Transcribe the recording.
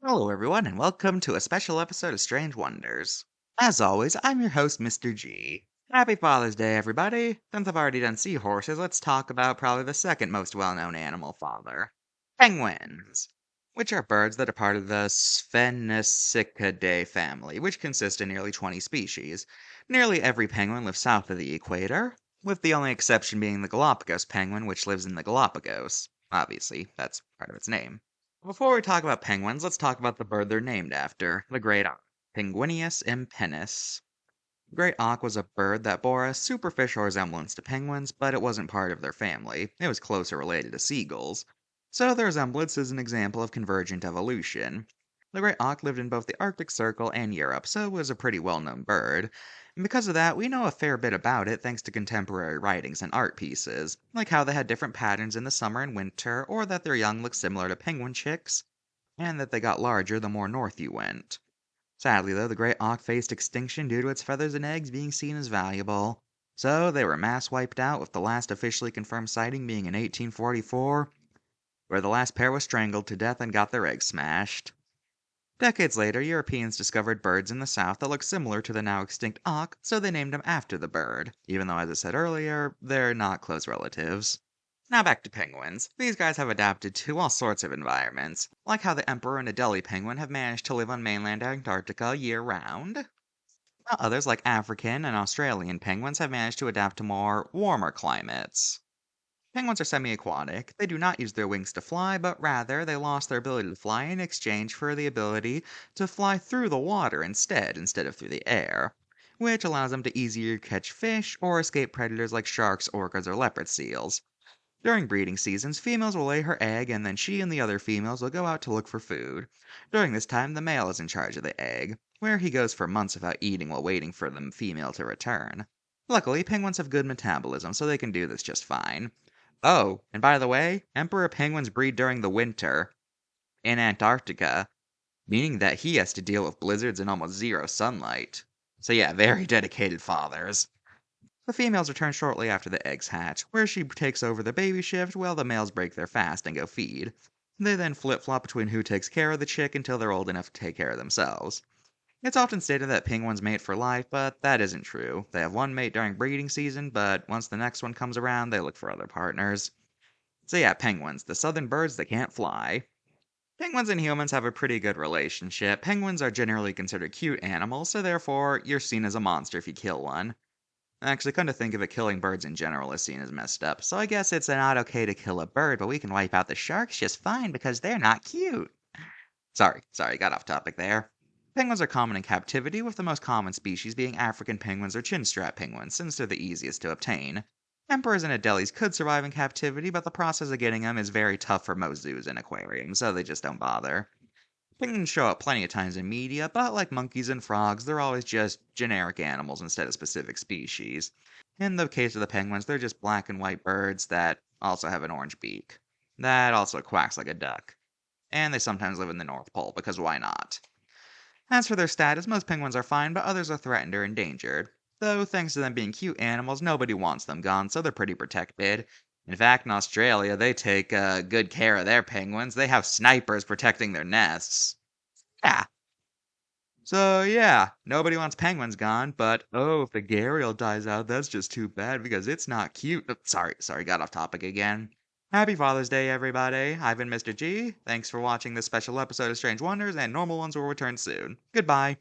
Hello, everyone, and welcome to a special episode of Strange Wonders. As always, I'm your host, Mr. G. Happy Father's Day, everybody! Since I've already done seahorses, let's talk about probably the second most well known animal father penguins, which are birds that are part of the Sphenicidae family, which consist of nearly 20 species. Nearly every penguin lives south of the equator, with the only exception being the Galapagos penguin, which lives in the Galapagos. Obviously, that's part of its name. Before we talk about penguins, let's talk about the bird they're named after, the great auk, Penguinius impennis. The great auk was a bird that bore a superficial resemblance to penguins, but it wasn't part of their family. It was closer related to seagulls. So the resemblance is an example of convergent evolution. The great auk lived in both the Arctic Circle and Europe, so it was a pretty well-known bird. And because of that, we know a fair bit about it thanks to contemporary writings and art pieces, like how they had different patterns in the summer and winter, or that their young looked similar to penguin chicks, and that they got larger the more north you went. Sadly, though, the great auk faced extinction due to its feathers and eggs being seen as valuable. So they were mass wiped out, with the last officially confirmed sighting being in 1844, where the last pair was strangled to death and got their eggs smashed. Decades later, Europeans discovered birds in the south that looked similar to the now extinct auk, so they named them after the bird, even though, as I said earlier, they're not close relatives. Now back to penguins. These guys have adapted to all sorts of environments, like how the emperor and Adelie penguin have managed to live on mainland Antarctica year-round. While others, like African and Australian penguins, have managed to adapt to more warmer climates. Penguins are semi-aquatic. They do not use their wings to fly, but rather they lost their ability to fly in exchange for the ability to fly through the water instead of through the air, which allows them to easier catch fish or escape predators like sharks, orcas, or leopard seals. During breeding seasons, females will lay her egg and then she and the other females will go out to look for food. During this time, the male is in charge of the egg, where he goes for months without eating while waiting for the female to return. Luckily, penguins have good metabolism, so they can do this just fine. Oh, and by the way, emperor penguins breed during the winter in Antarctica, meaning that he has to deal with blizzards and almost zero sunlight. So yeah, very dedicated fathers. The females return shortly after the eggs hatch, where she takes over the baby shift while the males break their fast and go feed. They then flip-flop between who takes care of the chick until they're old enough to take care of themselves. It's often stated that penguins mate for life, but that isn't true. They have one mate during breeding season, but once the next one comes around, they look for other partners. So yeah, penguins, the southern birds that can't fly. Penguins and humans have a pretty good relationship. Penguins are generally considered cute animals, so therefore, you're seen as a monster if you kill one. Actually, come to think of it, killing birds in general is seen as messed up, so I guess it's not okay to kill a bird, but we can wipe out the sharks just fine because they're not cute. Sorry, got off topic there. Penguins are common in captivity, with the most common species being African penguins or chinstrap penguins, since they're the easiest to obtain. Emperors and adelies could survive in captivity, but the process of getting them is very tough for most zoos and aquariums, so they just don't bother. Penguins show up plenty of times in media, but like monkeys and frogs, they're always just generic animals instead of specific species. In the case of the penguins, they're just black and white birds that also have an orange beak. That also quacks like a duck. And they sometimes live in the North Pole, because why not? As for their status, most penguins are fine, but others are threatened or endangered. Though, thanks to them being cute animals, nobody wants them gone, so they're pretty protected. In fact, in Australia, they take good care of their penguins. They have snipers protecting their nests. Yeah. So, yeah, nobody wants penguins gone, but oh, if the gharial dies out, that's just too bad because it's not cute. Sorry, got off topic again. Happy Father's Day, everybody. I've been Mr. G. Thanks for watching this special episode of Strange Wonders, and normal ones will return soon. Goodbye.